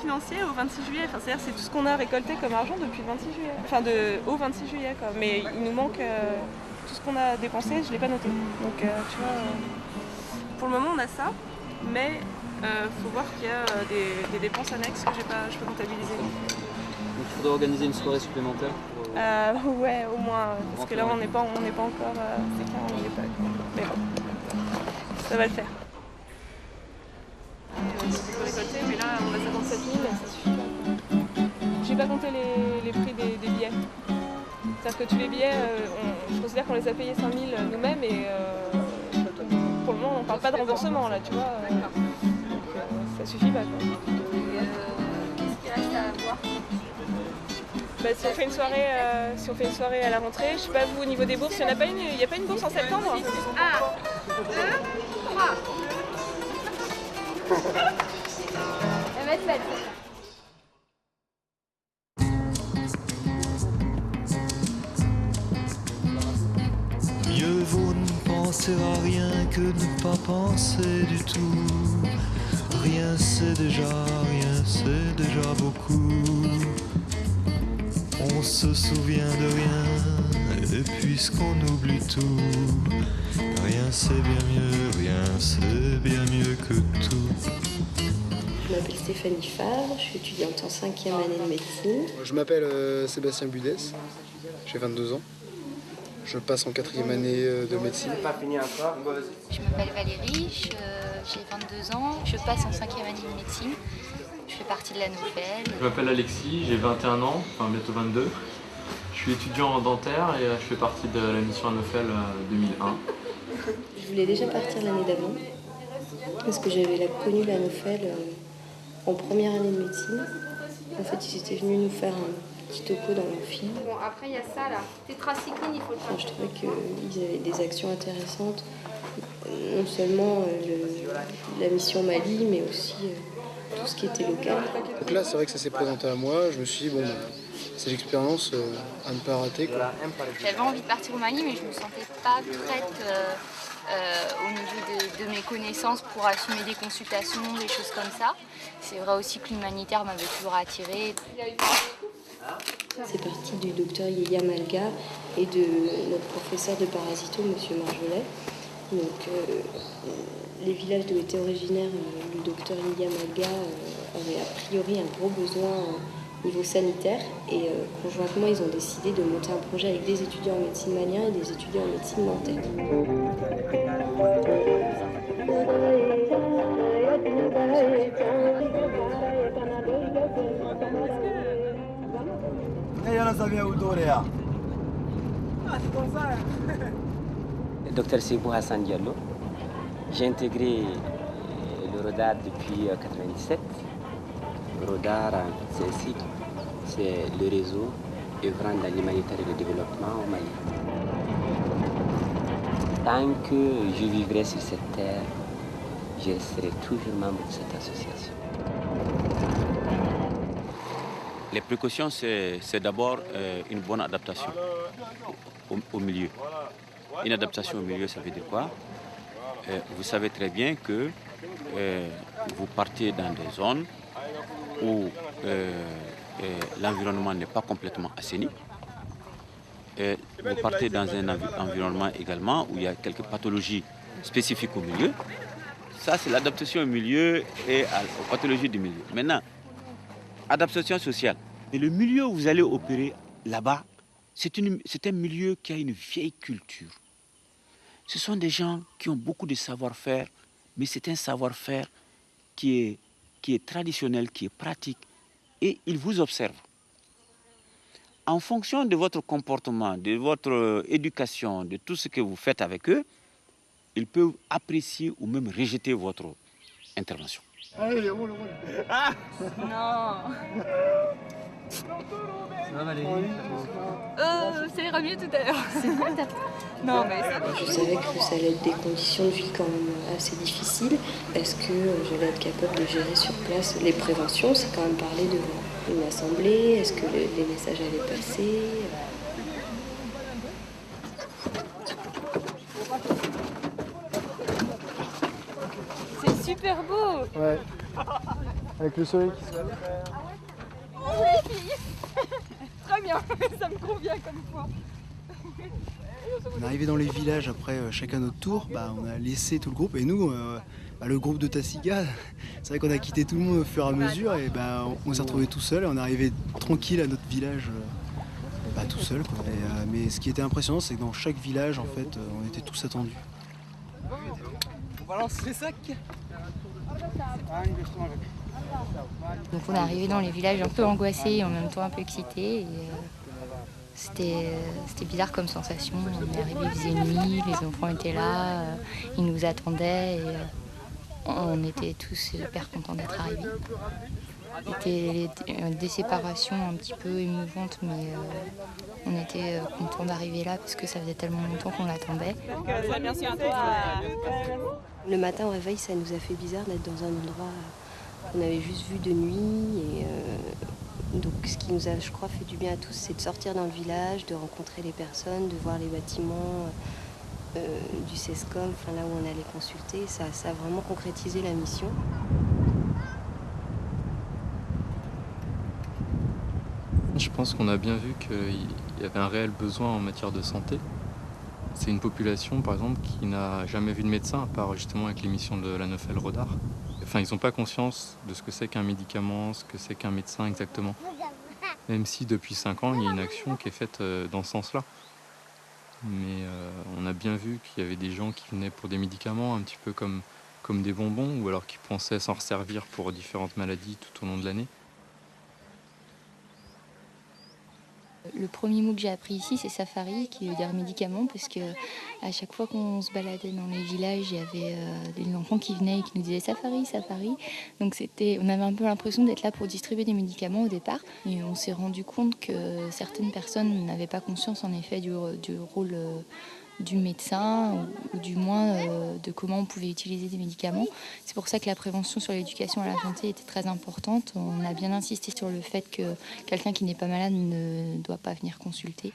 financier au 26 juillet. Enfin, c'est-à-dire c'est tout ce qu'on a récolté comme argent depuis le 26 juillet. Enfin, au 26 juillet, quoi. Mais il nous manque tout ce qu'on a dépensé, je ne l'ai pas noté. Donc, tu vois, pour le moment, on a ça. Mais faut voir qu'il y a des dépenses annexes que je peux comptabiliser. Donc il faudrait organiser une soirée supplémentaire pour... Ouais, au moins. Parce que là, on n'est pas encore... c'est clair, on n'y est pas. Mais bon, ça va le faire. Il faut récolter, mais là on a 57 000, ça suffit pas. J'ai pas compté les prix des billets. C'est-à-dire que tous les billets, je considère qu'on les a payés 5 000 nous-mêmes et pour le moment on parle pas de remboursement là, tu vois. Donc ça suffit pas quoi. Qu'est-ce qu'il reste à voir? Bah, si on fait une soirée à la rentrée, je sais pas vous au niveau des bourses, il n'y a pas une bourse en septembre? 1, 2, 3. Elle va être belle. Mieux vaut ne penser à rien que ne pas penser du tout. Rien c'est déjà beaucoup. On se souvient de rien, et puisqu'on oublie tout, rien c'est bien mieux que tout. Je m'appelle Stéphanie Favre, je suis étudiante en 5e année de médecine. Je m'appelle Sébastien Budès, j'ai 22 ans. Je passe en 4e année de médecine. Pas fini encore. Je m'appelle Valérie, j'ai 22 ans, je passe en 5e année de médecine. Je fais partie de la Nouvelle. Je m'appelle Alexis, j'ai 21 ans, enfin bientôt 22. Je suis étudiant en dentaire et je fais partie de la mission Anofel 2001. Je voulais déjà partir l'année d'avant, parce que j'avais connu la Nofel en première année de médecine. En fait, ils étaient venus nous faire un petit topo dans l'amphi. Bon, après il y a ça là. Tétracycline, il faut le faire. Je trouvais qu'ils avaient des actions intéressantes, non seulement la mission Mali, mais aussi tout ce qui était local. Donc là, c'est vrai que ça s'est présenté à moi. Je me suis dit, bon, c'est l'expérience à ne pas rater, quoi. J'avais envie de partir au Mali, mais je ne me sentais pas prête au niveau de mes connaissances pour assumer des consultations, des choses comme ça. C'est vrai aussi que l'humanitaire m'avait toujours attirée. C'est parti du docteur Yaya Malga et de notre professeur de parasito, M. Marjolais. Donc, les villages d'où était originaire le docteur Yaya Malga avaient a priori un gros besoin niveau sanitaire et conjointement ils ont décidé de monter un projet avec des étudiants en médecine maliens et des étudiants en médecine nantais. Docteur Sebou Hassan Diallo. J'ai intégré le RODAR depuis 1997. RODAR, c'est un cycle, c'est le réseau œuvrant dans l'humanitaire et le développement au Mali. Tant que je vivrai sur cette terre, je serai toujours membre de cette association. Les précautions, c'est d'abord une bonne adaptation au milieu. Une adaptation au milieu, ça veut dire quoi? Vous savez très bien que vous partez dans des zones où l'environnement n'est pas complètement assaini. Vous partez dans un environnement également où il y a quelques pathologies spécifiques au milieu. Ça, c'est l'adaptation au milieu et aux pathologies du milieu. Maintenant, adaptation sociale. Et le milieu où vous allez opérer là-bas, c'est un milieu qui a une vieille culture. Ce sont des gens qui ont beaucoup de savoir-faire, mais c'est un savoir-faire qui est traditionnel, qui est pratique, et ils vous observent. En fonction de votre comportement, de votre éducation, de tout ce que vous faites avec eux, ils peuvent apprécier ou même rejeter votre intervention. Non. Ça va Valérie? Ça ira mieux tout à l'heure. C'est vrai, Non, mais ça va. Je savais que ça allait être des conditions de vie quand même assez difficiles parce que j'allais être capable de gérer sur place les préventions. C'est quand même parler devant une assemblée. Est-ce que les messages allaient passer? C'est super beau. Ouais. Avec le soleil qui se lève. Oh les filles. Très bien, ça me convient comme fois. On est arrivé dans les villages après chacun notre tour, on a laissé tout le groupe et nous, le groupe de Tassiga, c'est vrai qu'on a quitté tout le monde au fur et à mesure et on s'est retrouvés tout seul et on est arrivé tranquille à notre village tout seul. Quoi. Mais ce qui était impressionnant, c'est que dans chaque village, en fait, on était tous attendus. On balance les sacs. Donc on est arrivé dans les villages un peu angoissés et en même temps un peu excités. Et, c'était bizarre comme sensation. On est arrivé, il faisait nuit, les enfants étaient là, ils nous attendaient et on était tous hyper contents d'être arrivés. C'était des séparations un petit peu émouvantes, mais on était contents d'arriver là parce que ça faisait tellement longtemps qu'on l'attendait. Le matin au réveil, ça nous a fait bizarre d'être dans un endroit qu'on avait juste vu de nuit. Et, donc ce qui nous a, je crois, fait du bien à tous, c'est de sortir dans le village, de rencontrer les personnes, de voir les bâtiments du CESCOM, là où on allait consulter. Ça a vraiment concrétisé la mission. Je pense qu'on a bien vu qu'il y avait un réel besoin en matière de santé. C'est une population, par exemple, qui n'a jamais vu de médecin, à part justement avec l'émission de la Neufel Rodard. Enfin, ils n'ont pas conscience de ce que c'est qu'un médicament, ce que c'est qu'un médecin exactement. Même si depuis 5 ans, il y a une action qui est faite dans ce sens-là. Mais on a bien vu qu'il y avait des gens qui venaient pour des médicaments un petit peu comme des bonbons, ou alors qui pensaient s'en resservir pour différentes maladies tout au long de l'année. Le premier mot que j'ai appris ici, c'est safari, qui veut dire médicament, parce que à chaque fois qu'on se baladait dans les villages, il y avait des enfants qui venaient et qui nous disaient safari, safari. Donc on avait un peu l'impression d'être là pour distribuer des médicaments au départ. Et on s'est rendu compte que certaines personnes n'avaient pas conscience en effet du rôle du médecin, ou du moins de comment on pouvait utiliser des médicaments. C'est pour ça que la prévention sur l'éducation à la santé était très importante. On a bien insisté sur le fait que quelqu'un qui n'est pas malade ne doit pas venir consulter.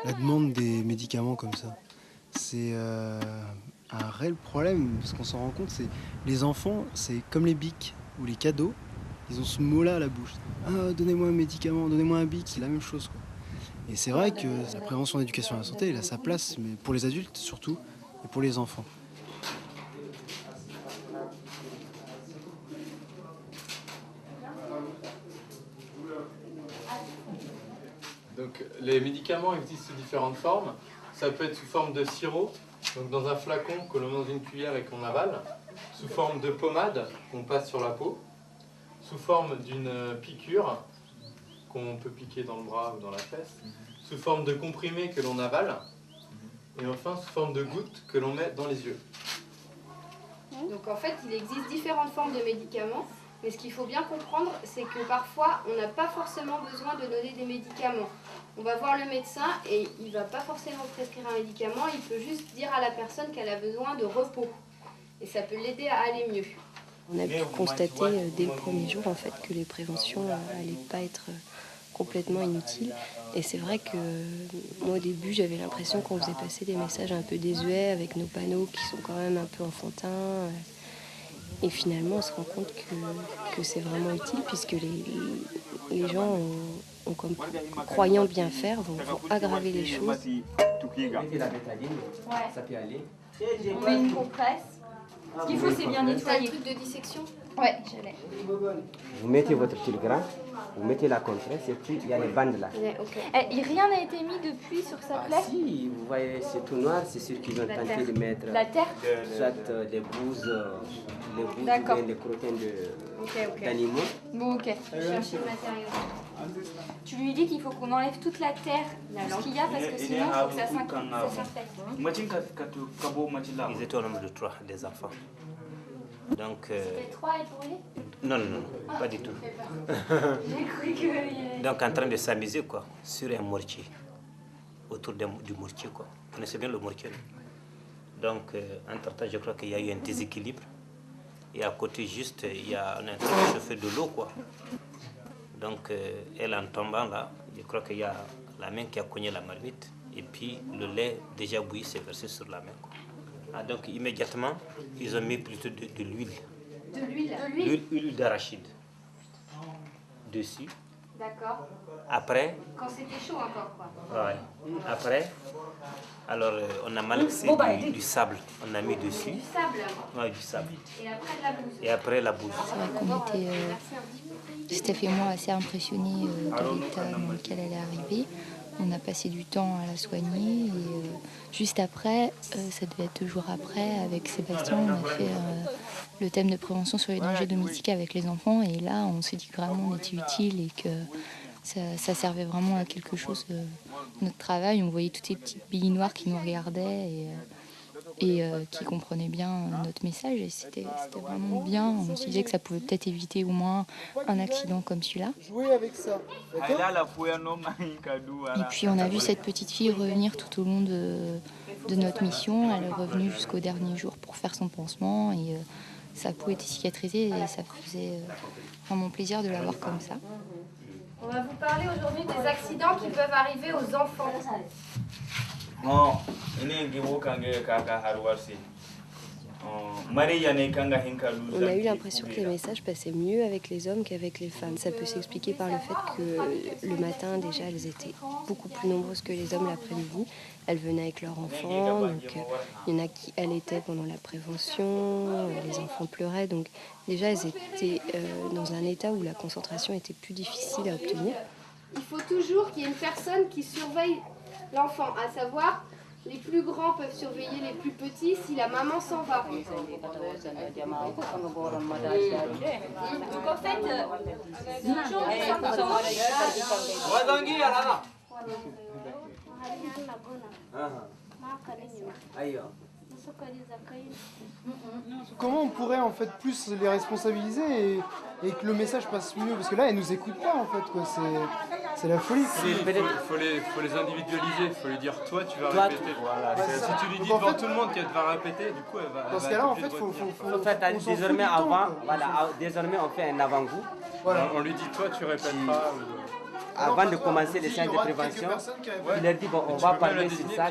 La demande des médicaments comme ça, c'est un réel problème, parce qu'on s'en rend compte, c'est les enfants, c'est comme les bics ou les cadeaux, ils ont ce mot-là à la bouche. Ah, donnez-moi un médicament, donnez-moi un bic, c'est la même chose, quoi. Et c'est vrai que la prévention et l'éducation à la santé, elle a sa place, mais pour les adultes surtout, et pour les enfants. Donc les médicaments existent sous différentes formes. Ça peut être sous forme de sirop, donc dans un flacon que l'on met dans une cuillère et qu'on avale, sous forme de pommade qu'on passe sur la peau, sous forme d'une piqûre qu'on peut piquer dans le bras ou dans la fesse, sous forme de comprimé que l'on avale, et enfin sous forme de gouttes que l'on met dans les yeux. Donc en fait, il existe différentes formes de médicaments, mais ce qu'il faut bien comprendre, c'est que parfois, on n'a pas forcément besoin de donner des médicaments. On va voir le médecin et il ne va pas forcément prescrire un médicament, il peut juste dire à la personne qu'elle a besoin de repos. Et ça peut l'aider à aller mieux. On a pu constater dès le premier jour en fait, que les préventions n'allaient pas être complètement inutiles. Et c'est vrai que moi au début j'avais l'impression qu'on faisait passer des messages un peu désuets avec nos panneaux qui sont quand même un peu enfantins. Et finalement on se rend compte que c'est vraiment utile puisque les gens comme croyant bien faire vont aggraver les choses. Ça peut aller. On met une compresse. Ce qu'il faut, c'est bien nettoyer. Un truc de dissection. Ouais, je l'ai. Vous mettez votre télégramme, vous mettez la compresse et puis il y a les bandes là. Ouais, okay. Rien n'a été mis depuis sur sa plaie. Si, vous voyez, c'est tout noir, c'est sûr qu'ils ont tenté de mettre La terre soit des bouses ou bien des crottins d'animaux. Bon, ok. Je vais chercher le matériel. Tu lui dis qu'il faut qu'on enlève toute la terre, tout ce qu'il y a, parce que sinon, il faut que ça s'infecte. Ils étaient au nombre de 3, des enfants. Donc, C'était 3 et brûlés? non, pas du tout. J'ai cru que... Donc en train de s'amuser quoi, sur un mortier, autour du mortier quoi. Vous connaissez bien le mortier. Donc entre-temps je crois qu'il y a eu un déséquilibre. Et à côté juste, il y a un train de chauffer de l'eau quoi. Donc elle en tombant là, je crois qu'il y a la main qui a cogné la marmite, et puis le lait déjà bouilli s'est versé sur la main, quoi. Ah, donc immédiatement, ils ont mis plutôt de l'huile. De l'huile? L'huile d'arachide. Dessus. D'accord. Après. Quand c'était chaud encore, quoi. Ouais. Après, alors on a malaxé du sable. On a mis dessus. Du sable? Ouais, du sable. Et après de la bouse? Et après la bouse. C'est vrai qu'on était, Steph et moi, assez impressionnés de l'état dans lequel elle est arrivée. On a passé du temps à la soigner et juste après, ça devait être 2 jours après, avec Sébastien, on a fait le thème de prévention sur les dangers domestiques avec les enfants et là, on s'est dit que vraiment on était utile et que ça servait vraiment à quelque chose, notre travail. On voyait toutes ces petites billes noires qui nous regardaient et qui comprenaient bien notre message et c'était vraiment bien. On se disait que ça pouvait peut-être éviter au moins un accident comme celui-là. Jouer avec ça. Et puis on a vu cette petite fille revenir tout au long de notre mission. Elle est revenue jusqu'au dernier jour pour faire son pansement et sa peau était cicatrisée et ça faisait vraiment plaisir de la voir comme ça. On va vous parler aujourd'hui des accidents qui peuvent arriver aux enfants. On a eu l'impression que les messages passaient mieux avec les hommes qu'avec les femmes. Ça peut s'expliquer par le fait que le matin, déjà, elles étaient beaucoup plus nombreuses que les hommes l'après-midi. Elles venaient avec leurs enfants, donc il y en a qui allaitaient pendant la prévention, les enfants pleuraient, donc déjà elles étaient dans un état où la concentration était plus difficile à obtenir. Il faut toujours qu'il y ait une personne qui surveille l'enfant, à savoir les plus grands peuvent surveiller les plus petits si la maman s'en va. Donc en fait, comment on pourrait en fait plus les responsabiliser et que le message passe mieux? Parce que là, elles nous écoutent pas en fait, quoi. C'est la folie. Il faut les individualiser, il faut lui dire toi tu vas répéter. Voilà. Si tu lui dis devant tout le monde qu'elle va répéter, du coup elle va. Dans ce cas-là, en fait, faut désormais désormais on fait un avant-goût. Voilà. On lui dit toi tu répéteras. Avant de commencer les séances de prévention, il leur dit bon, on va parler de ça,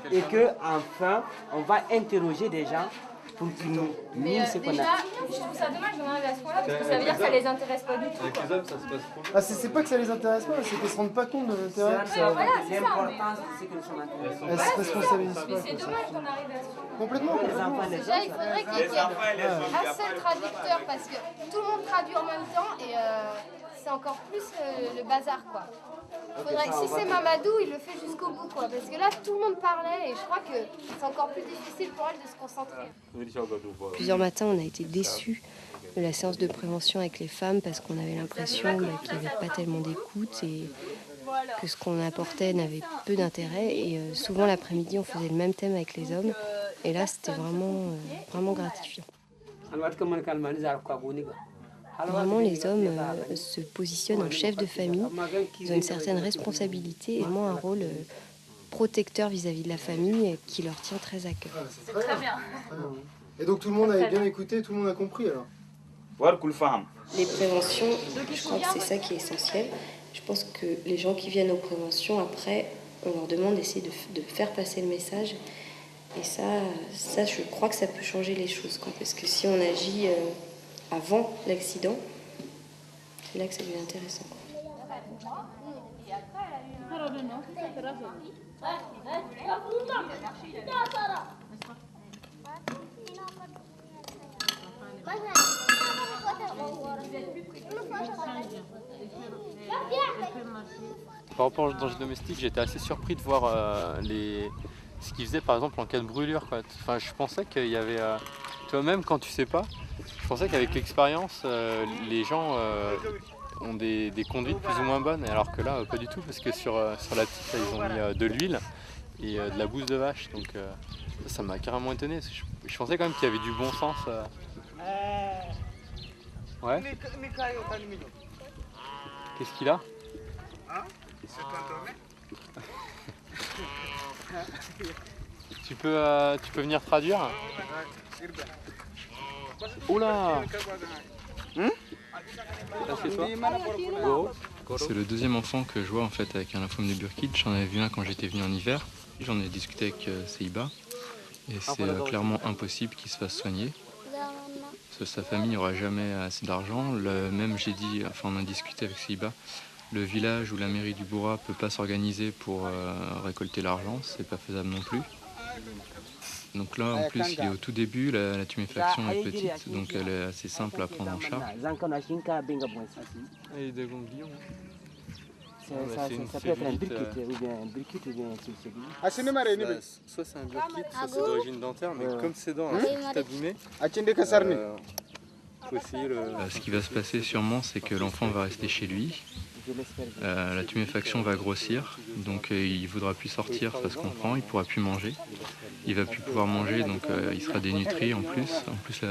et qu'enfin, on va interroger des gens pour qu'ils nous miment ce qu'on a. Déjà, je trouve ça dommage d'en arriver à ce point-là, parce que ça veut dire que ça les intéresse pas du tout. Avec les hommes, ça se passe trop bien. Ah, c'est pas que ça les intéresse pas, c'est qu'elles se rendent pas compte de l'intérêt que ça a. L'important, c'est qu'elles sont intéressées. Elles se responsabilisent pas. Mais c'est dommage d'en arriver à ce point-là. Complètement. Déjà, il faudrait qu'il y ait un seul traducteur, parce que tout le monde traduit en même temps, et c'est encore plus le bazar, quoi. Faudrait, si c'est Mamadou, il le fait jusqu'au bout, quoi. Parce que là, tout le monde parlait et je crois que c'est encore plus difficile pour elle de se concentrer. Plusieurs matins, on a été déçus de la séance de prévention avec les femmes parce qu'on avait l'impression qu'il n'y avait pas tellement d'écoute et que ce qu'on apportait n'avait peu d'intérêt. Et souvent, l'après-midi, on faisait le même thème avec les hommes. Et là, c'était vraiment gratifiant. Vraiment, les hommes se positionnent en chef de famille, ils ont une certaine responsabilité et ont un rôle protecteur vis-à-vis de la famille qui leur tient très à cœur. C'est très bien. Et donc tout le monde avait bien écouté, tout le monde a compris alors? Les préventions, je crois que c'est ça qui est essentiel. Je pense que les gens qui viennent aux préventions, après, on leur demande d'essayer de faire passer le message. Et ça, je crois que ça peut changer les choses, quoi, parce que si on agit avant l'accident, c'est là que ça devient intéressant. Par rapport aux dangers domestiques, j'étais assez surpris de voir ce qu'ils faisaient par exemple en cas de brûlure, quoi. Enfin, je pensais qu'il y avait, toi-même quand tu sais pas, je pensais qu'avec l'expérience, les gens ont des conduites plus ou moins bonnes, alors que là, pas du tout, parce que sur la petite, là, ils ont mis de l'huile et de la bouse de vache, donc ça m'a carrément étonné. Je pensais quand même qu'il y avait du bon sens. Ouais. Qu'est-ce qu'il a? Tu peux venir traduire? Oula! Assieds-toi. Go. C'est le deuxième enfant que je vois en fait avec un lymphome de Burkitt. J'en avais vu un quand j'étais venu en hiver. J'en ai discuté avec Seiba. Et c'est clairement impossible qu'il se fasse soigner. Parce que sa famille n'aura jamais assez d'argent. Même on a discuté avec Seiba. Le village ou la mairie du Bourra ne peut pas s'organiser pour récolter l'argent. C'est pas faisable non plus. Donc là, en plus, il est au tout début, la tuméfaction est petite, donc elle est assez simple à prendre en charge. Et des ganglions. Ça peut être un Burkitt ou bien un Burkitt ou bien un Soit c'est un Burkitt, soit c'est d'origine dentaire, mais comme ces dents sont abîmées, ce qui va se passer sûrement, c'est que l'enfant va rester chez lui. La tuméfaction va grossir, donc il ne voudra plus sortir, ça se comprend, il ne pourra plus manger. Il ne va plus pouvoir manger, donc il sera dénutri en plus. En plus,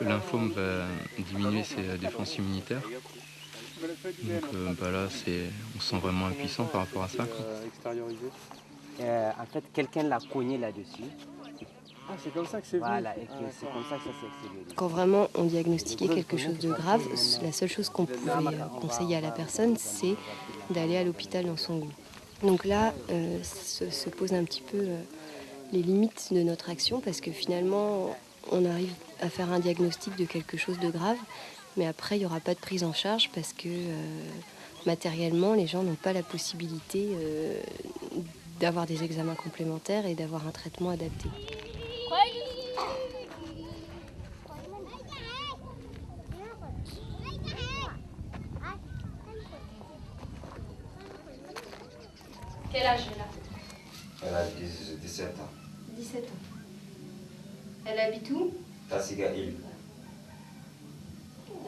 le lymphome va diminuer ses défenses immunitaires. Donc là, on se sent vraiment impuissant par rapport à ça. En fait, quelqu'un l'a cogné là-dessus. Ah, c'est comme ça que c'est venu. Voilà, et c'est comme ça que ça s'est accéléré. Quand vraiment on diagnostiquait quelque chose de grave, la seule chose qu'on pouvait conseiller à la personne, c'est d'aller à l'hôpital dans son goût. Donc là, se posent un petit peu les limites de notre action, parce que finalement, on arrive à faire un diagnostic de quelque chose de grave, mais après, il n'y aura pas de prise en charge parce que matériellement, les gens n'ont pas la possibilité d'avoir des examens complémentaires et d'avoir un traitement adapté. Quel âge elle a? Elle a 17 ans. 17 ans. Elle habite où? Tassiga Île.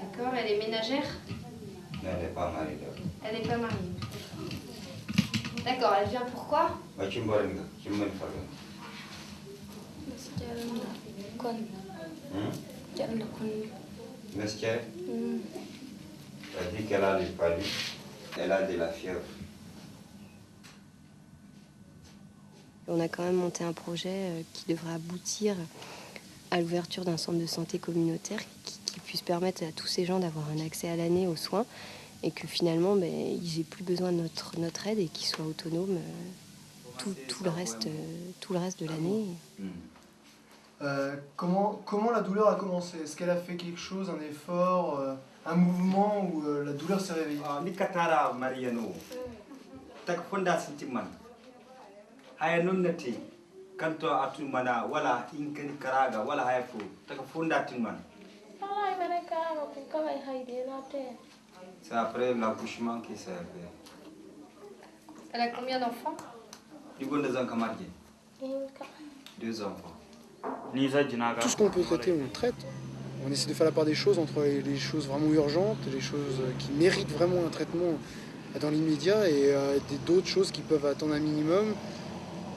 D'accord, elle est ménagère? Non, elle n'est pas mariée. Elle n'est pas mariée. D'accord, elle vient pourquoi? Elle dit qu'elle a les palus, elle a de la fièvre. On a quand même monté un projet qui devrait aboutir à l'ouverture d'un centre de santé communautaire qui puisse permettre à tous ces gens d'avoir un accès à l'année aux soins et que finalement ils n'aient plus besoin de notre aide et qu'ils soient autonomes tout le reste de l'année. Comment la douleur a commencé? Est-ce qu'elle a fait quelque chose, un effort, un mouvement où la douleur s'est réveillée? C'est après l'accouchement qui s'est réveillée. Elle a combien d'enfants? 2 enfants. Tout ce qu'on peut traiter, on le traite. On essaie de faire la part des choses entre les choses vraiment urgentes, les choses qui méritent vraiment un traitement dans l'immédiat et d'autres choses qui peuvent attendre un minimum,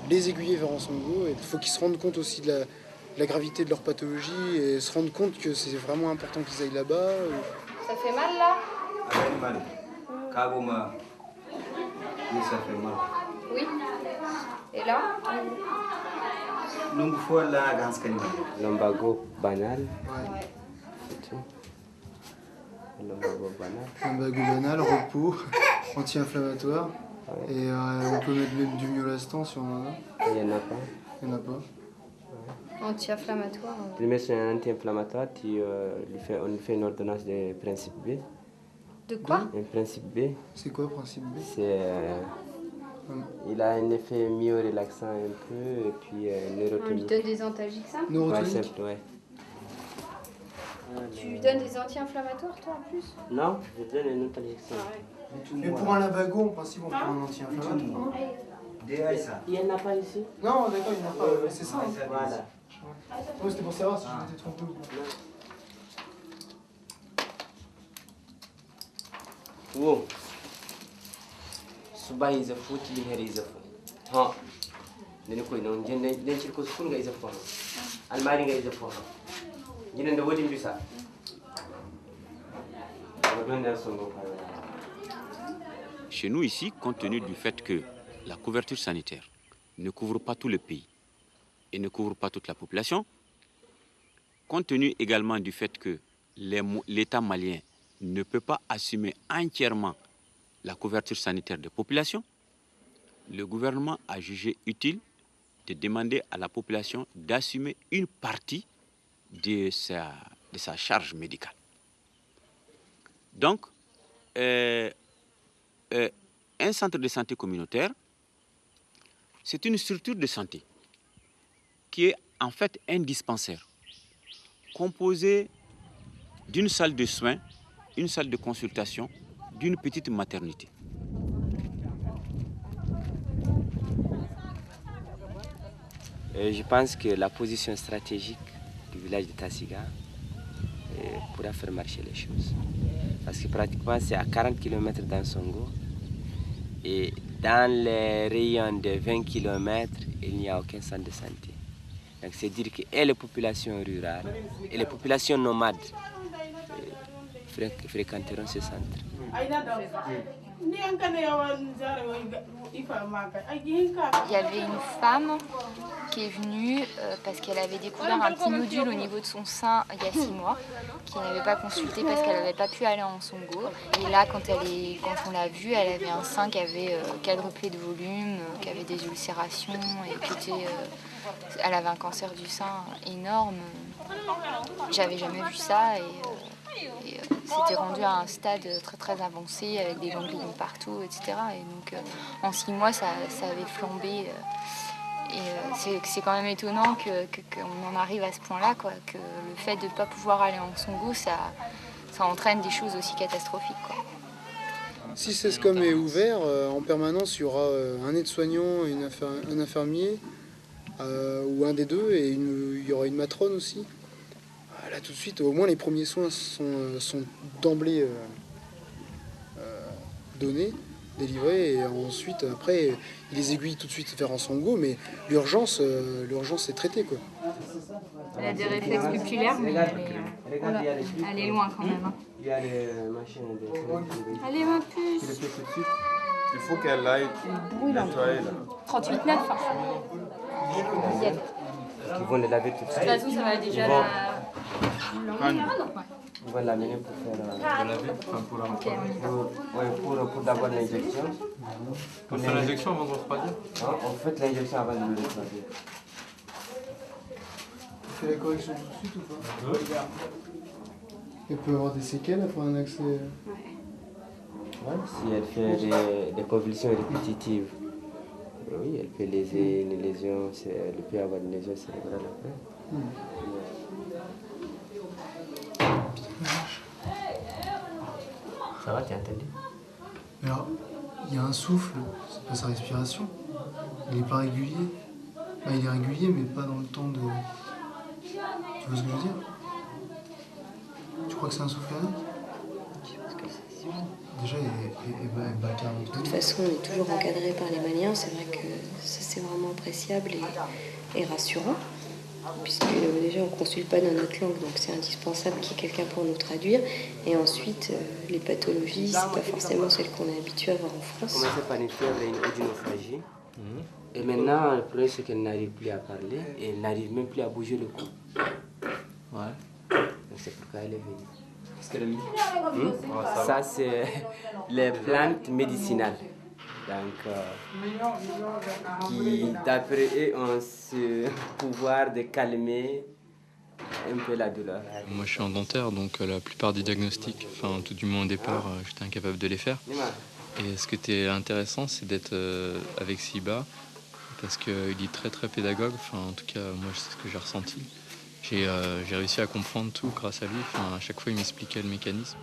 les aiguiller vers son goût. Il faut qu'ils se rendent compte aussi de la gravité de leur pathologie et se rendre compte que c'est vraiment important qu'ils aillent là-bas. Ça fait mal là? Ça fait mal. Oui, ça fait mal. Oui. Et là? Lumbago banal. Ouais. C'est tout. Lumbago banal. Lumbago banal, repos, anti-inflammatoire. Ouais. Et on peut mettre même du myolastan si on en a. Il n'y en a pas. Il n'y en a pas. Anti-inflammatoire. Premier, c'est un anti-inflammatoire. On lui fait une ordonnance de principe B. De quoi? Un principe B. C'est quoi, principe B? Il a un effet myo-relaxant un peu et puis On lui neurotonique. donne des antalgiques, Neurotonique. Ouais. Tu lui donnes des anti-inflammatoires, toi, en plus? Non, je donne un antalgique. Mais pour un lumbago, en principe, on prend un anti-inflammatoire. Il n'y en a pas ici? Non, d'accord, il n'y en a pas. C'est ça. Voilà. Oui, c'était pour savoir si je m'étais trompé ou pas. Wow. Subah is a foot, liher is a foot. Ha. Deni koy non jende den ci ko sun ga is a foot. Almari ga is a foot. Jine nda wodi mbisa. Chez nous ici, compte tenu du fait que la couverture sanitaire ne couvre pas tout le pays et ne couvre pas toute la population, compte tenu également du fait que l'État malien ne peut pas assumer entièrement la couverture sanitaire des populations, le gouvernement a jugé utile de demander à la population d'assumer une partie de sa charge médicale. Donc, un centre de santé communautaire, c'est une structure de santé qui est en fait un dispensaire composé d'une salle de soins, une salle de consultation, d'une petite maternité. Je pense que la position stratégique du village de Tassiga pourra faire marcher les choses. Parce que pratiquement c'est à 40 km d'Ansongo et dans les rayons de 20 km, il n'y a aucun centre de santé. Donc c'est dire que et les populations rurales et les populations nomades fréquenteront ce centre. Il y avait une femme qui est venue parce qu'elle avait découvert un petit nodule au niveau de son sein il y a 6 mois, qui n'avait pas consulté parce qu'elle n'avait pas pu aller en Songo. Et là, quand on l'a vue, elle avait un sein qui avait quadruplé de volume, qui avait des ulcérations et elle avait un cancer du sein énorme. J'avais jamais vu ça et c'était rendu à un stade très très avancé avec des ganglions partout, etc. Et donc en 6 mois, ça avait flambé. Et c'est quand même étonnant qu'on en arrive à ce point-là, quoi, que le fait de ne pas pouvoir aller en Songo, ça entraîne des choses aussi catastrophiques, quoi. Si CESCOM est ouvert, en permanence, il y aura un aide-soignant, un infirmier, ou un des deux, et il y aura une matrone aussi. Là, tout de suite, au moins les premiers soins sont d'emblée donnés, délivrés, et ensuite, après, ils les aiguillent tout de suite vers Ansongo, mais l'urgence est traitée, quoi. Elle a des réflexes pupulaires, mais elle est loin quand même. Hein. Il y a les machines de... Allez, ma puce. Il faut qu'elle aille nettoyer là. 38,9. Hein. Ils vont les laver tout de suite. De toute façon, ça va déjà On va l'amener pour faire pour d'abord l'injection. Pour faire l'injection avant de refroidir? On fait l'injection avant de le refroidir. Tu fais la correction tout de suite ou pas? Elle peut avoir des séquelles après un accès. Ouais, si elle fait des convulsions répétitives, oui, elle peut léser une lésion, elle peut avoir une lésion cérébrale après. Ça va, tu as entendu? Alors, il y a un souffle, c'est pas sa respiration. Il n'est pas régulier. Bah, il est régulier, mais pas dans le temps de... Tu vois ce que je veux dire? Tu crois que c'est un souffle là? Déjà, il va 40. De toute façon, on est toujours encadré par les Maliens. C'est vrai que ça, c'est vraiment appréciable et rassurant. Puisque déjà, on ne consulte pas dans notre langue, donc c'est indispensable qu'il y ait quelqu'un pour nous traduire. Et ensuite, les pathologies, c'est pas forcément celles qu'on est habitué à voir en France. On commence par une fièvre et une odynophagie. Et maintenant, le problème, c'est qu'elle n'arrive plus à parler et elle n'arrive même plus à bouger le cou. Ouais. Donc c'est pourquoi elle est venue. Qu'est-ce qu'elle a mis? Ça, c'est les plantes médicinales. Donc, qui, d'après eux, ont ce pouvoir de calmer un peu la douleur. Moi, je suis en dentaire, donc la plupart des diagnostics, enfin, tout du moins au départ, j'étais incapable de les faire. Et ce qui était intéressant, c'est d'être avec Siba, parce qu'il est très très pédagogue. Enfin, en tout cas, moi, c'est ce que j'ai ressenti. J'ai réussi à comprendre tout grâce à lui. Enfin, à chaque fois, il m'expliquait le mécanisme.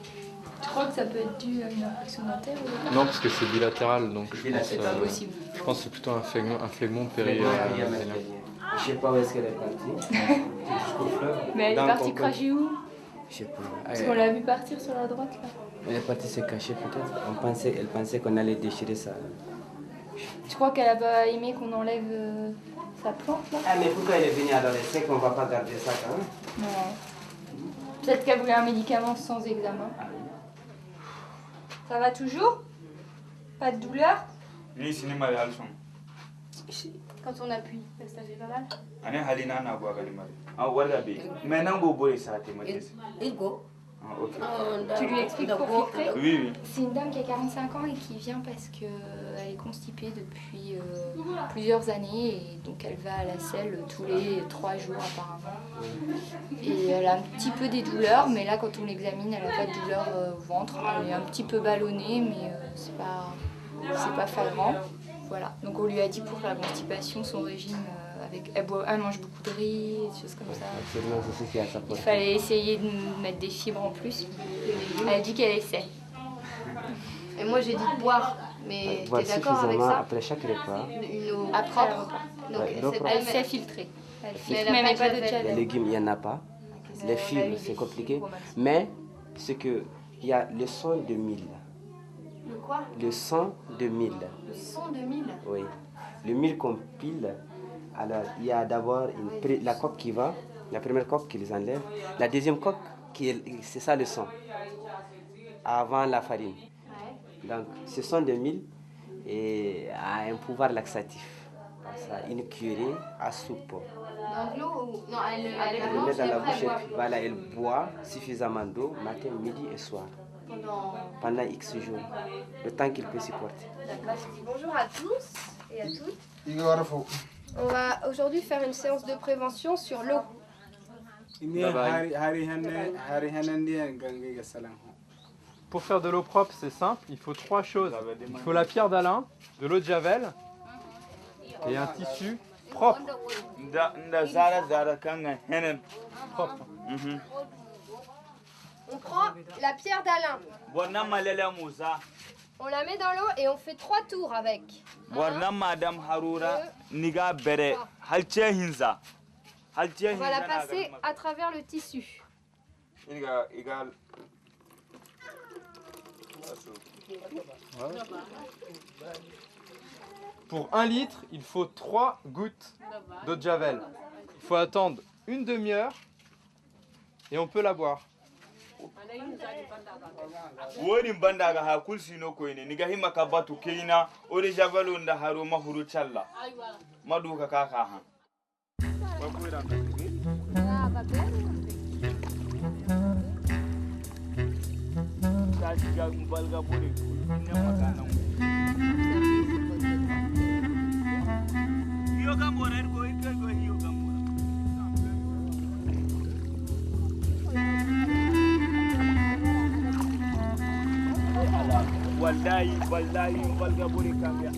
Tu crois que ça peut être dû à une infection dentaire ou... Non, parce que c'est bilatéral, donc je pense que c'est plutôt un phlegmon périnée. Je sais pas où est-ce qu'elle est partie. Jusqu'au fleuve. Mais elle est partie cracher où? Je sais pas. Parce qu'on l'a vu partir sur la droite là. Elle est partie se cacher peut-être. Elle pensait qu'on allait déchirer ça. Tu crois qu'elle a pas aimé qu'on enlève sa plante là? Ah mais pourquoi elle est venue alors? Elle sait qu'on va pas garder ça quand même. Non. Peut-être qu'elle voulait un médicament sans examen. Ça va toujours? Pas de douleur? Quand on appuie, ça fait pas mal? Tu lui expliques pour filtrer? Oui. C'est une dame qui a 45 ans et qui vient parce qu'elle est constipée depuis plusieurs années et donc elle va à la selle tous les 3 jours apparemment. Et elle a un petit peu des douleurs, mais là quand on l'examine, elle n'a pas de douleur au ventre. Elle est un petit peu ballonnée, mais c'est pas flagrant. Voilà. Donc on lui a dit pour la constipation, son régime, elle mange beaucoup de riz, des choses comme ça. Il fallait essayer de mettre des fibres en plus. Elle a dit qu'elle essaie. Et moi j'ai dit de boire, mais t'es d'accord avec ça? Après chaque repas. Après le repas. Donc elle sait filtrer. Elle filtre, mais elle met pas de javel. Les légumes, il n'y en a pas. Les fibres, c'est compliqué. Mais c'est qu'il y a le sang de mil. Le quoi? Le sang de mil. Le sang de mil? Oui. Le mil qu'on pile. Alors, il y a d'abord la coque qui va, la première coque qu'ils enlèvent, la deuxième coque, c'est ça le sang, avant la farine. Donc, ce sang de mil a un pouvoir laxatif. Ça, une cuillerée à soupe. Dans l'eau ou... Non, elle le met dans la bouche et puis voilà, elle boit suffisamment d'eau, matin, midi et soir. Pendant X jours, le temps qu'il peut supporter. Bonjour à tous et à toutes. On va aujourd'hui faire une séance de prévention sur l'eau. Pour faire de l'eau propre, c'est simple, il faut 3 choses. Il faut la pierre d'Alain, de l'eau de javel et un tissu propre. Propre. On prend la pierre d'Alain. On la met dans l'eau et on fait 3 tours avec. On va la passer à travers le tissu. Pour 1 litre, il faut 3 gouttes d'eau de javel. Il faut attendre une demi-heure et on peut la boire. woni bandaga ha kulsino koyne niga hima kabatu keina ore javalo nda haro mahuru challa maduka kaka ha ga balga bore ne magana yo gamora ko ikko yo gamora wallahi balga bore kambia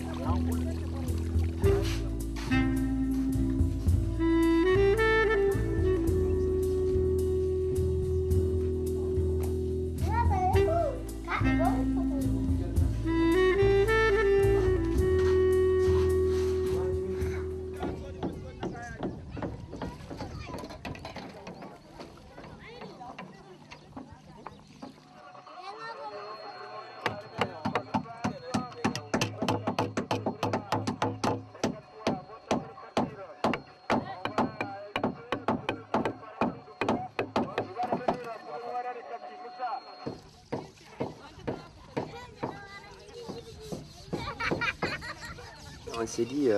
On s'est dit,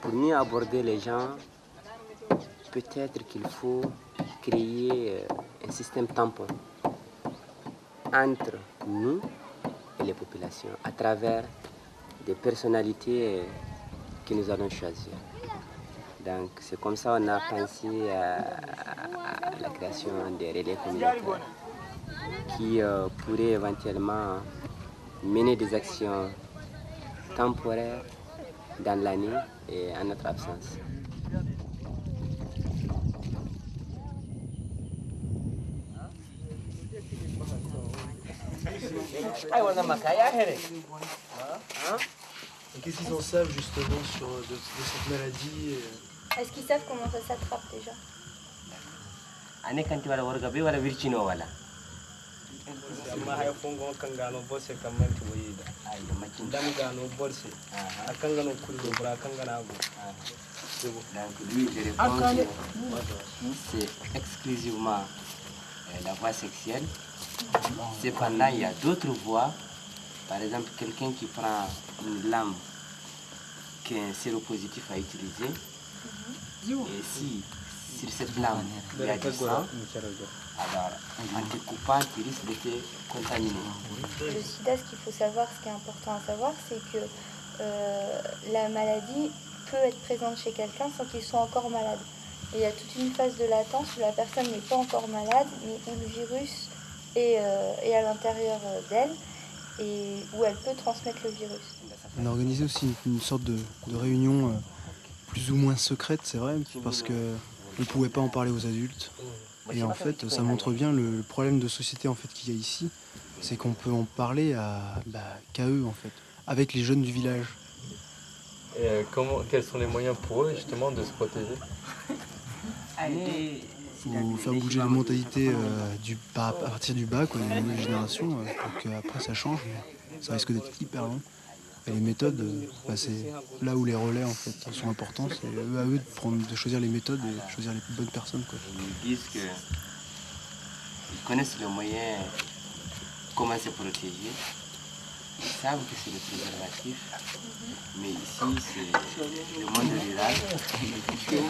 pour mieux aborder les gens, peut-être qu'il faut créer un système tampon entre nous et les populations, à travers des personnalités que nous allons choisir. Donc c'est comme ça qu'on a pensé à la création des relais communautaires qui pourraient éventuellement mener des actions temporaires dans l'année et en notre absence. Et qu'est-ce qu'ils en savent justement de cette maladie Est-ce qu'ils savent comment ça s'attrape déjà? C'est exclusivement la voie sexuelle. Cependant, il y a d'autres voies. Par exemple, quelqu'un qui prend une lame qu'un séropositif a utilisée. Et si sur cette lame, il y a du sang. Alors, en te coupant, tu risques de te contaminer. Le sida, ce qu'il faut savoir, ce qui est important à savoir, c'est que la maladie peut être présente chez quelqu'un sans qu'il soit encore malade. Et il y a toute une phase de latence où la personne n'est pas encore malade, mais où le virus est à l'intérieur d'elle et où elle peut transmettre le virus. On a organisé aussi une sorte de réunion plus ou moins secrète, c'est vrai, parce qu'on ne pouvait pas en parler aux adultes. Et en fait, ça montre bien le problème de société en fait, qu'il y a ici, c'est qu'on peut en parler qu'à eux, en fait, avec les jeunes du village. Et quels sont les moyens pour eux justement de se protéger? Il faut faire bouger la mentalité à partir du bas, quoi, des nouvelles générations, pour qu'après ça change. Mais ça risque d'être hyper long. Et les méthodes, c'est là où les relais en fait, sont importants, c'est à eux de choisir les méthodes et choisir les bonnes personnes. Quoi. Ils disent qu'ils connaissent les moyens, comment se protéger. Ils savent que c'est le préservatif, mais ici c'est le monde rural.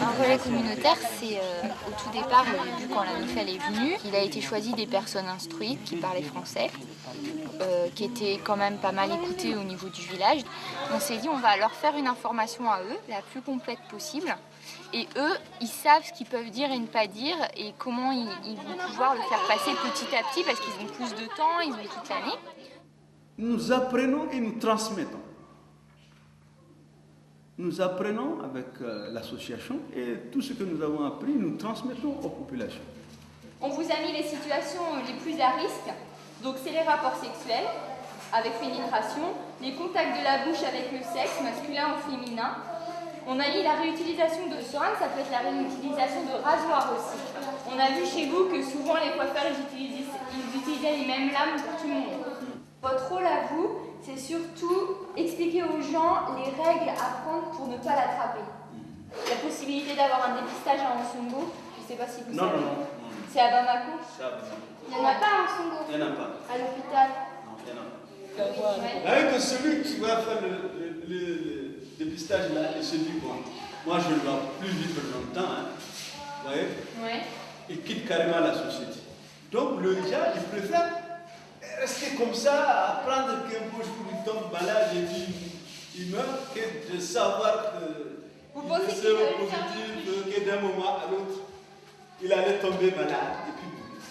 Un relais communautaire, c'est au tout départ, au début quand la NOFEL est venue, il a été choisi des personnes instruites qui parlaient français, qui étaient quand même pas mal écoutées au niveau du village. On s'est dit on va leur faire une information à eux, la plus complète possible. Et eux, ils savent ce qu'ils peuvent dire et ne pas dire et comment ils vont pouvoir le faire passer petit à petit parce qu'ils ont plus de temps, ils ont toute l'année. Nous apprenons et nous transmettons. Nous apprenons avec l'association et tout ce que nous avons appris, nous transmettons aux populations. On vous a mis les situations les plus à risque. Donc c'est les rapports sexuels avec pénétration, les contacts de la bouche avec le sexe, masculin ou féminin. On a mis la réutilisation de seringues, ça peut être la réutilisation de rasoirs aussi. On a vu chez vous que souvent les coiffeurs ils utilisaient les mêmes lames pour tout le monde. Votre rôle à vous, c'est surtout expliquer aux gens les règles à prendre pour ne pas l'attraper. La possibilité d'avoir un dépistage à Ansongo, je ne sais pas si vous savez. Non. C'est à Bamako. C'est à Bamako. Il n'y en a pas à Ansongo. Il n'y en a pas. À l'hôpital. Non, il y en a pas. Avec celui qui va faire le dépistage là, il se dit bon, moi je ne vais plus vivre longtemps, hein. Vous voyez? Ouais. Il quitte carrément la société. Donc le gars, il préfère rester comme ça, apprendre qu'un jour il tombe malade et puis il meurt, que de savoir qu'il est séropositif, que d'un moment à l'autre, il allait tomber malade et puis mourir.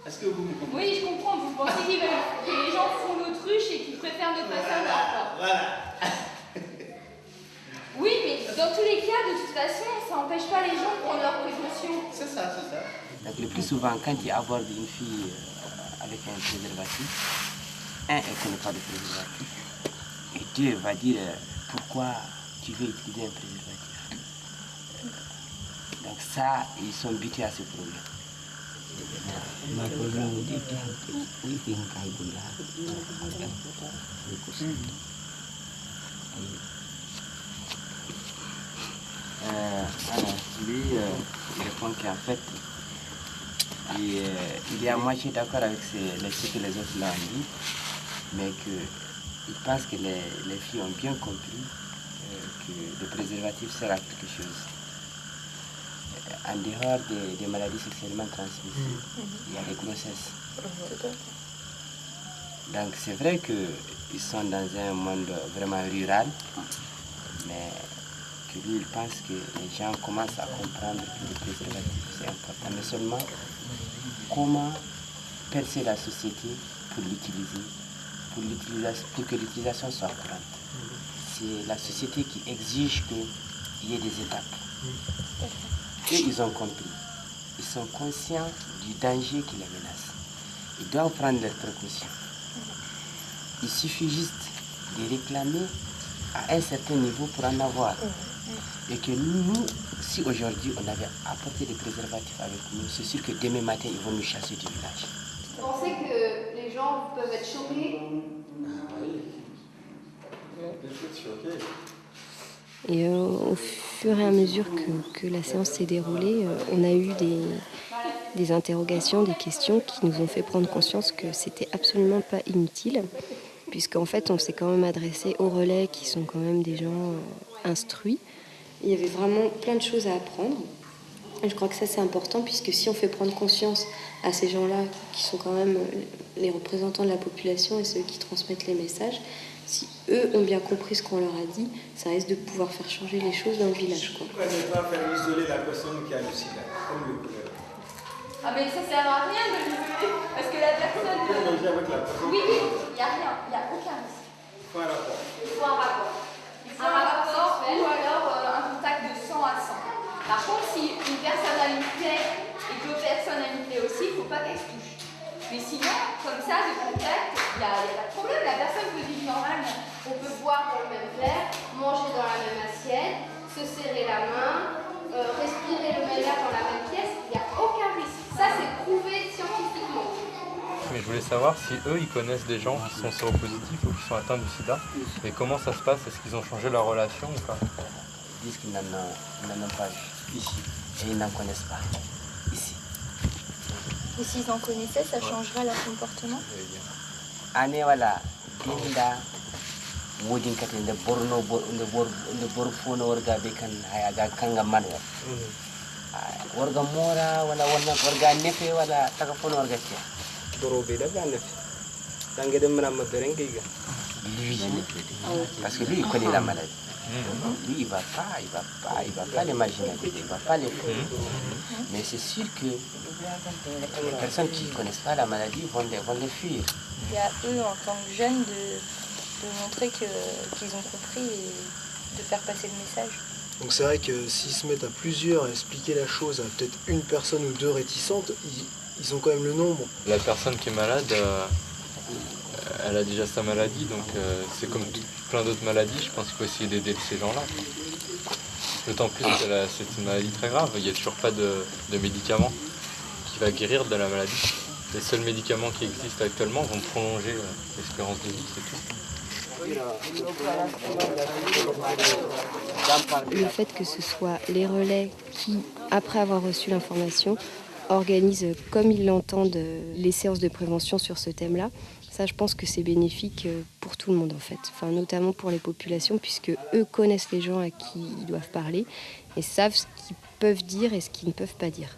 Est-ce que vous me comprenez? Oui, je comprends. Vous pensez que les gens font l'autruche et qu'ils préfèrent ne pas savoir. Voilà. Oui, mais dans tous les cas, de toute façon, ça n'empêche pas les gens de prendre leurs précautions. C'est ça, c'est ça. Donc, le plus souvent, quand tu abordes une fille avec un préservatif, elle ne connaît pas de préservatif. Et Dieu va dire pourquoi tu veux utiliser un préservatif. Donc ça, ils sont butés à ce problème. Alors, lui, il répond qu'en fait, il est à moitié d'accord avec ce que les autres l'ont dit, mais qu'il pense que les filles ont bien compris que le préservatif sert à quelque chose. En dehors des maladies sexuellement transmissibles, il y a les grossesses. Donc c'est vrai qu'ils sont dans un monde vraiment rural, mais que lui, il pense que les gens commencent à comprendre que le préservatif c'est important, mais seulement comment percer la société pour l'utiliser, pour que l'utilisation soit courante. C'est la société qui exige qu'il y ait des étapes. Et ils ont compris. Ils sont conscients du danger qui les menace. Ils doivent prendre leurs précautions. Il suffit juste de réclamer à un certain niveau pour en avoir. Et que nous, si aujourd'hui on avait apporté des préservatifs avec nous, c'est sûr que demain matin ils vont nous chasser du village. Vous pensez que les gens peuvent être choqués? Et au fur et à mesure que la séance s'est déroulée, on a eu des interrogations, des questions qui nous ont fait prendre conscience que c'était absolument pas inutile, puisqu'en fait on s'est quand même adressé aux relais qui sont quand même des gens instruits. Il y avait vraiment plein de choses à apprendre. Et je crois que ça c'est important, puisque si on fait prendre conscience à ces gens-là, qui sont quand même les représentants de la population et ceux qui transmettent les messages, si eux ont bien compris ce qu'on leur a dit, ça risque de pouvoir faire changer les choses dans le village. Pourquoi ne pas faire isoler la personne qui a le sida, comme le couleur? Ah mais ça sert à rien de l'isoler, parce que la personne... Oui, il n'y a rien, il n'y a aucun risque. Il faut un rapport. Il faut un rapport. Il faut un rapport ou alors un contact de sang à sang. Par contre, si une personne a une plaie et que l'autre personne a une plaie aussi, il ne faut pas qu'elle se touche. Mais sinon, comme ça, de contact, il n'y a pas de problème, la personne peut vivre normalement. On peut boire dans le même verre, manger dans la même assiette, se serrer la main, respirer le même air dans la même pièce, il n'y a aucun risque. Ça, c'est prouvé scientifiquement. Mais je voulais savoir si eux, ils connaissent des gens qui sont séropositifs ou qui sont atteints du sida. Et comment ça se passe? Est-ce qu'ils ont changé leur relation ou pas? Ils disent qu'ils n'en ont pas vu ici. Et ils n'en connaissent pas ici. Et s'ils en connaissaient, ça changerait leur comportement? Année, voilà. Dinda, Woodin Katin, de Borno, de Borfono, Orga Bekan, Hayaga Kanga Manwa. Orga Mora, Orga Nefe, Tagafono Orga Tia. Dorobeda Ganef. Tangue de Madame Berengiga. Lui, parce que lui, il connaît la maladie. Lui, il va pas l'imaginer, il va pas le faire. Mais c'est sûr que les personnes qui ne connaissent pas la maladie vont les fuir. Il y a eux, en tant que jeunes, de montrer qu'ils ont compris et de faire passer le message. Donc c'est vrai que s'ils se mettent à plusieurs à expliquer la chose à peut-être une personne ou deux réticentes, ils ont quand même le nombre. La personne qui est malade, elle a déjà sa maladie, donc c'est comme plein d'autres maladies, je pense qu'il faut essayer d'aider ces gens-là. D'autant plus que c'est une maladie très grave, il n'y a toujours pas de médicament qui va guérir de la maladie. Les seuls médicaments qui existent actuellement vont prolonger l'espérance de vie, c'est tout. Le fait que ce soit les relais qui, après avoir reçu l'information, organisent comme ils l'entendent les séances de prévention sur ce thème-là, ça je pense que c'est bénéfique pour tout le monde en fait, enfin, notamment pour les populations, puisque eux connaissent les gens à qui ils doivent parler et savent ce qu'ils peuvent dire et ce qu'ils ne peuvent pas dire.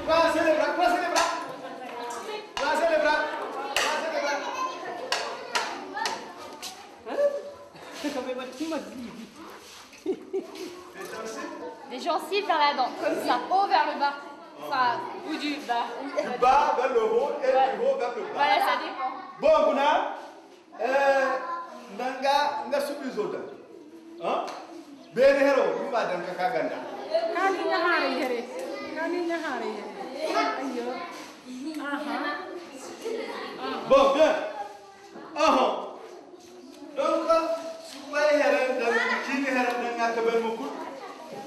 Croisez les bras, croisez les bras. Croisez les bras. Des gencives vers la dent, comme ça, haut vers le bas. Enfin, ou du bas. Du bas vers le haut et du haut vers le bas. Voilà, ça dépend. Bon, Guna, Nanga Subizoda. Hein? Benhero, tu vas dans le Kaganda. Bon, bien. Donc, si vous voyez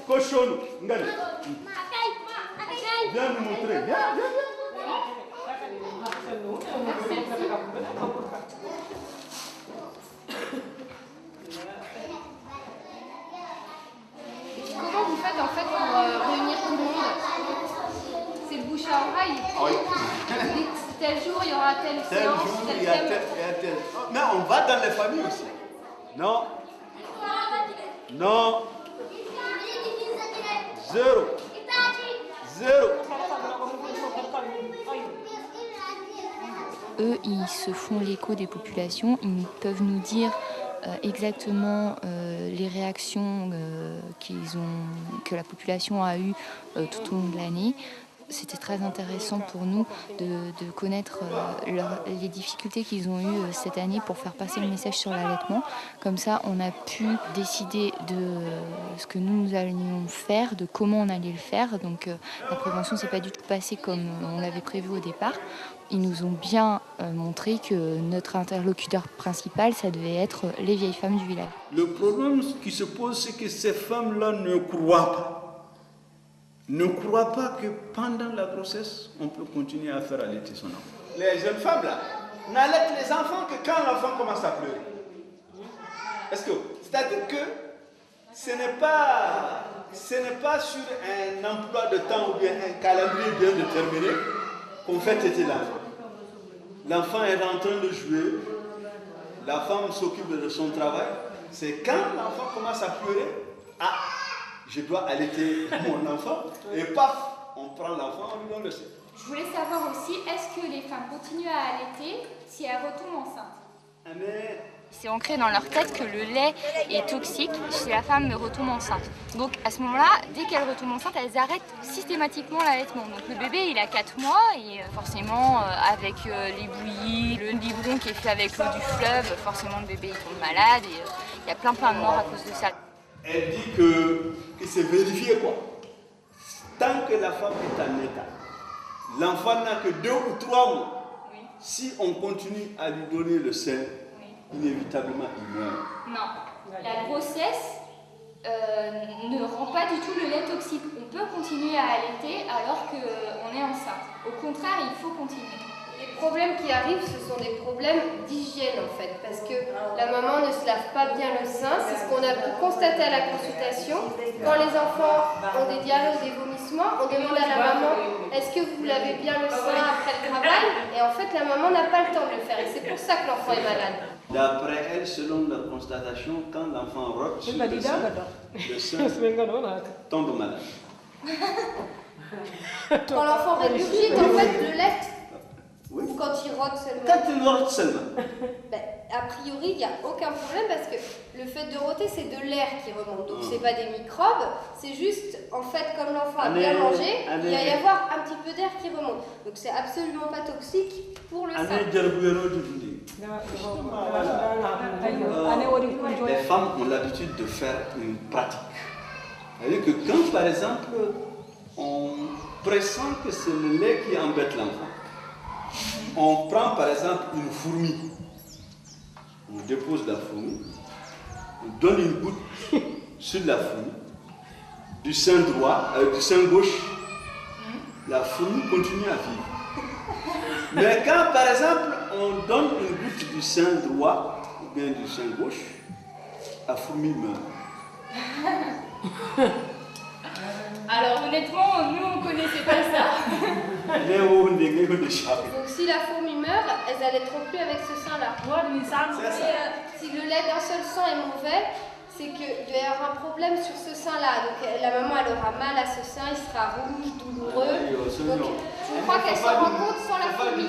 cochon, viens nous montrer. Viens. Comment vous faites en fait pour réunir tout le monde? C'est le bouche à oreille. Oui. Tel jour, il y aura telle séance, tel thème. Mais on va dans les familles aussi. Non. Non. Zéro. Eux, ils se font l'écho des populations, ils peuvent nous dire exactement les réactions que la population a eues tout au long de l'année. C'était très intéressant pour nous de connaître les difficultés qu'ils ont eues cette année pour faire passer le message sur l'allaitement. Comme ça, on a pu décider de ce que nous allions faire, de comment on allait le faire. Donc la prévention ne s'est pas du tout passée comme on l'avait prévu au départ. Ils nous ont bien montré que notre interlocuteur principal, ça devait être les vieilles femmes du village. Le problème qui se pose, c'est que ces femmes-là ne croient pas. Ne croient pas que pendant la grossesse, on peut continuer à faire allaiter son enfant. Les jeunes femmes-là n'allaitent les enfants que quand l'enfant commence à pleurer. C'est-à-dire que ce n'est pas sur un emploi de temps ou bien un calendrier bien déterminé qu'on fait téter l'enfant. L'enfant est en train de jouer, la femme s'occupe de son travail. C'est quand l'enfant commence à pleurer, je dois allaiter mon enfant, et paf, on prend l'enfant, on lui donne le sein. Je voulais savoir aussi, est-ce que les femmes continuent à allaiter si elles retombent enceintes? C'est ancré dans leur tête que le lait est toxique si la femme retombe enceinte. Donc à ce moment-là, dès qu'elle retombe enceinte, elles arrêtent systématiquement l'allaitement. Donc le bébé, il a 4 mois et forcément avec les bouillies, le biberon qui est fait avec l'eau du fleuve, forcément le bébé il tombe malade et il y a plein de morts à cause de ça. Elle dit que c'est vérifié quoi. Tant que la femme est en état, l'enfant n'a que 2 ou 3 mois. Oui. Si on continue à lui donner le sein, inévitablement il meurt. Non, la grossesse ne rend pas du tout le lait toxique. On peut continuer à allaiter alors qu'on est enceinte. Au contraire, il faut continuer. Les problèmes qui arrivent, ce sont des problèmes d'hygiène en fait, parce que la maman ne se lave pas bien le sein, c'est ce qu'on a pu constater à la consultation. Quand les enfants ont des diarrhées ou des vomissements, on demande à la maman est-ce que vous lavez bien le sein après le travail? Et en fait la maman n'a pas le temps de le faire et c'est pour ça que l'enfant est malade. D'après elle, selon la constatation, quand l'enfant rote sur le sein tombe malade. Quand l'enfant régurgite en fait le lait. Oui. Ou quand il rote seulement? Quand il rote seulement. Ben, a priori, il n'y a aucun problème parce que le fait de roter, c'est de l'air qui remonte. Donc, ce n'est pas des microbes, c'est juste, en fait, comme l'enfant a bien mangé, il va y avoir un petit peu d'air qui remonte. Donc, c'est absolument pas toxique pour le sein. Les femmes ont l'habitude de faire une pratique. C'est-à-dire que quand, par exemple, on pressent que c'est le lait qui embête l'enfant, on prend par exemple une fourmi, on dépose la fourmi, on donne une goutte sur la fourmi, du sein droit, du sein gauche, la fourmi continue à vivre. Mais quand par exemple on donne une goutte du sein droit ou bien du sein gauche, la fourmi meurt. Alors honnêtement, nous on connaissait pas ça. Donc si la fourmi meurt, elles n'allaiteront plus avec ce sein-là. Si le lait d'un seul sang est mauvais, c'est qu'il doit y avoir un problème sur ce sein-là. Donc la maman elle aura mal à ce sein, il sera rouge, douloureux. Donc je crois qu'elle s'en rend compte sans la fourmi.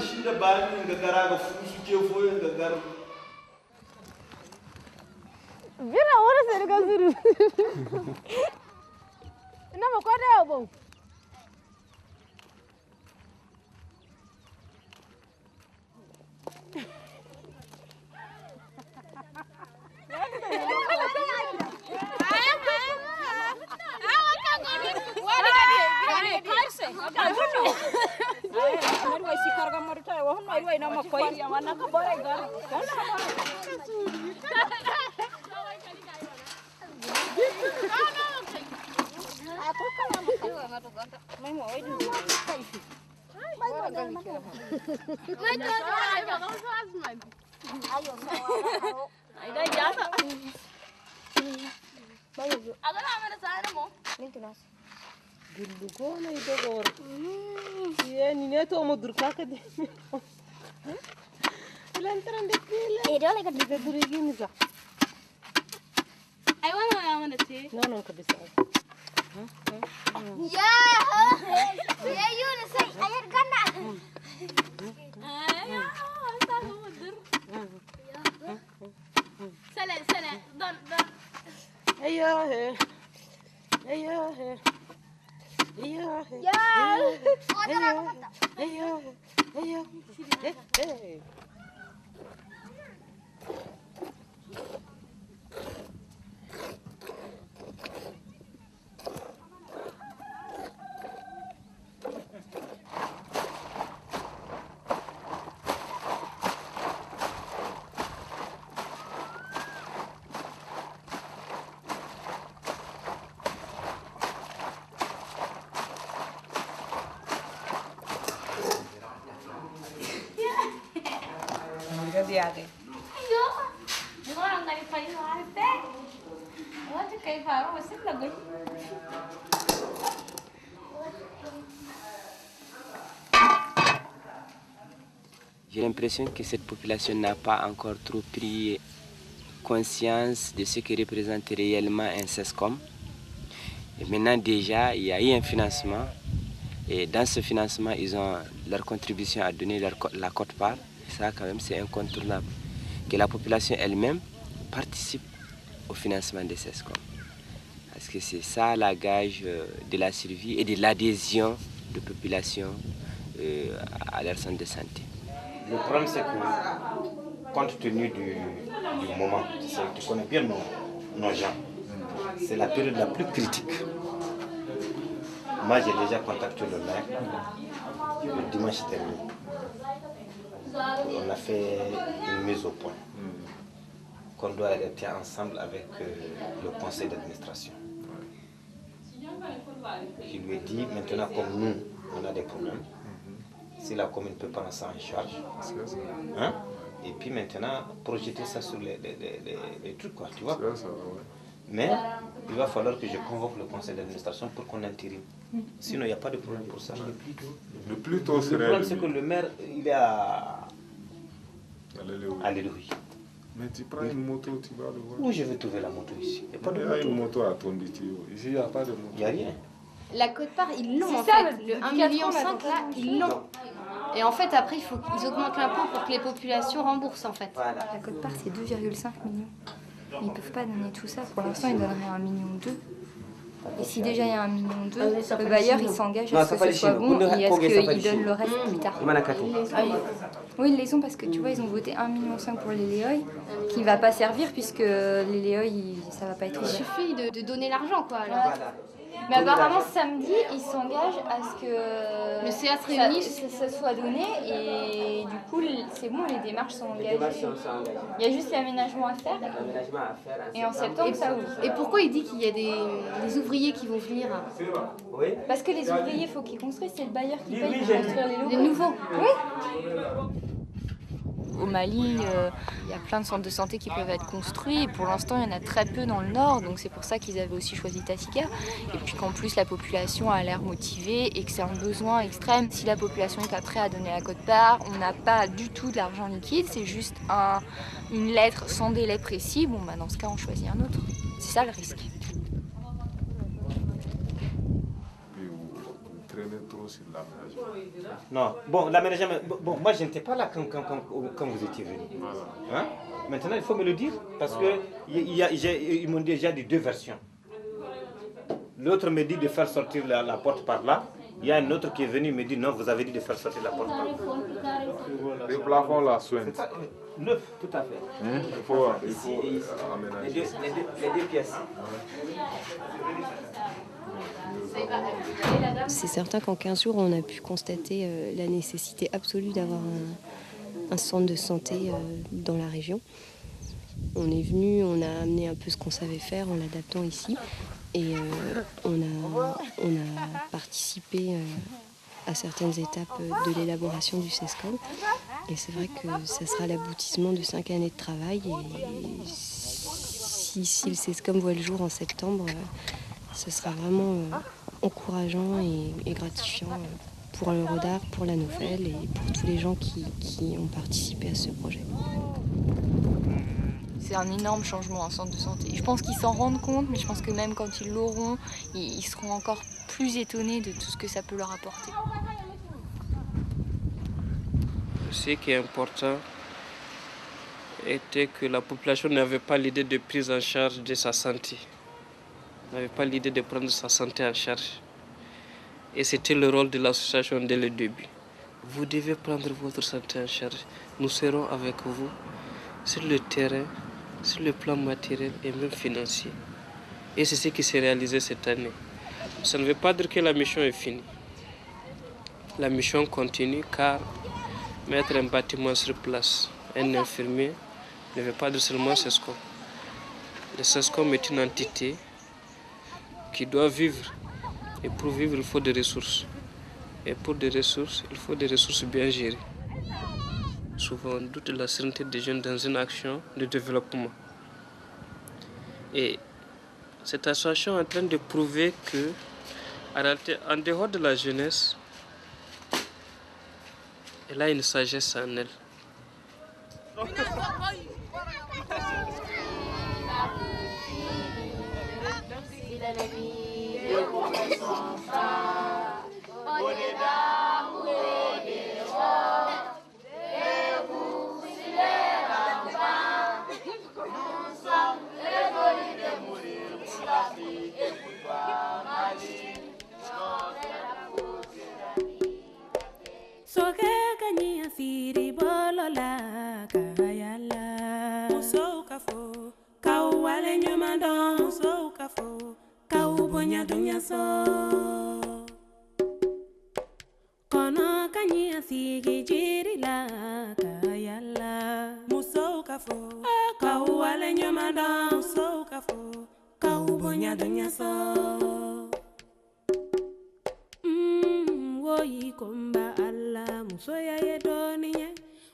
J'ai l'impression que cette population n'a pas encore trop pris conscience de ce que représente réellement un SESCOM. Et maintenant déjà, il y a eu un financement. Et dans ce financement, ils ont leur contribution à donner la quote-part. Ça, quand même, c'est incontournable. Que la population elle-même participe au financement des CESCOM. Parce que c'est ça la gage de la survie et de l'adhésion de population à leur centre de santé. Le problème, c'est que, compte tenu du moment, tu connais bien nos gens, c'est la période la plus critique. Moi, j'ai déjà contacté le maire le dimanche dernier. On a fait une mise au point qu'on doit arrêter ensemble avec le conseil d'administration. Je lui ai dit, maintenant comme nous, on a des problèmes, si la commune peut prendre ça en charge, hein, et puis maintenant projeter ça sur les trucs, quoi, tu vois. Mais il va falloir que je convoque le conseil d'administration pour qu'on intérime. Sinon, il n'y a pas de problème pour ça. Le plus tôt serait... Le problème, c'est que le maire, il est à l'Élouis. Mais tu prends une moto, tu vas le voir. Où je vais trouver la moto ici? Il n'y a pas de moto. Il y a une moto à ton tuyau. Ici, il n'y a pas de moto. Il n'y a rien. La quote-part, ils l'ont en fait. Le 1,5 million là, ils l'ont. Et en fait, après, il faut qu'ils augmentent l'impôt pour que les populations remboursent en fait. La quote-part, c'est 2,5 millions. Ils ne peuvent pas donner tout ça. Pour l'instant, ils donneraient 1,2 million. Et si déjà il y a 1,2 million, le bailleur il s'engage à ce que ce soit bon et à ce qu'il donne le reste plus tard. Oui, ils les ont parce que tu vois, ils ont voté 1,5 million pour les Léoï, qui ne va pas servir puisque les Léoï, ça ne va pas être Il suffit de donner l'argent quoi. Voilà. Mais apparemment, samedi, ils s'engagent à ce que le CA se réunisse, ça soit donné et du coup, c'est bon, les démarches sont engagées. Il y a juste l'aménagement à faire. Et en septembre, ça ouvre. Et pourquoi il dit qu'il y a des ouvriers qui vont venir? Parce que les ouvriers, il faut qu'ils construisent, c'est le bailleur qui paye pour construire les locaux. Les nouveaux? Oui. Au Mali, il y a plein de centres de santé qui peuvent être construits et pour l'instant il y en a très peu dans le nord, donc c'est pour ça qu'ils avaient aussi choisi Tassika. Et puis qu'en plus la population a l'air motivée et que c'est un besoin extrême. Si la population n'est pas prête à donner la quote-part, on n'a pas du tout d'argent liquide, c'est juste une lettre sans délai précis. Bon, bah, dans ce cas on choisit un autre. C'est ça le risque. Non, bon, l'aménagement, bon, moi je n'étais pas là quand vous étiez venu. Hein? Maintenant il faut me le dire, parce que ils m'ont déjà dit 2 versions. L'autre me dit de faire sortir la porte par là. Il y a un autre qui est venu me dit non, vous avez dit de faire sortir la porte par là. Les plafonds là soignent. Neuf, tout à fait. Il faut aménager. Les deux pièces. C'est certain qu'en 15 jours, on a pu constater la nécessité absolue d'avoir un centre de santé dans la région. On est venu, on a amené un peu ce qu'on savait faire en l'adaptant ici. Et on a participé à certaines étapes de l'élaboration du CESCOM. Et c'est vrai que ça sera l'aboutissement de 5 années de travail. Et si le CESCOM voit le jour en septembre, ce sera vraiment encourageant et gratifiant pour le Rodar, pour la Nofel et pour tous les gens qui ont participé à ce projet. C'est un énorme changement en centre de santé. Je pense qu'ils s'en rendent compte, mais je pense que même quand ils l'auront, ils seront encore plus étonnés de tout ce que ça peut leur apporter. Ce qui est important était que la population n'avait pas l'idée de prise en charge de sa santé. N'avait pas l'idée de prendre sa santé en charge. Et c'était le rôle de l'association dès le début. Vous devez prendre votre santé en charge. Nous serons avec vous sur le terrain, sur le plan matériel et même financier. Et c'est ce qui s'est réalisé cette année. Ça ne veut pas dire que la mission est finie. La mission continue car mettre un bâtiment sur place, un infirmier, ne veut pas dire seulement CESCOM. Le CESCOM est une entité qui doit vivre. Et pour vivre, il faut des ressources. Et pour des ressources, il faut des ressources bien gérées. Souvent, on doute de la sérénité des jeunes dans une action de développement. Et cette association est en train de prouver que, en réalité, en dehors de la jeunesse, elle a une sagesse en elle.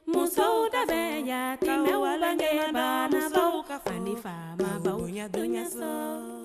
Muso da beya, time wala nge bana so, ani fama ba unya dunya so.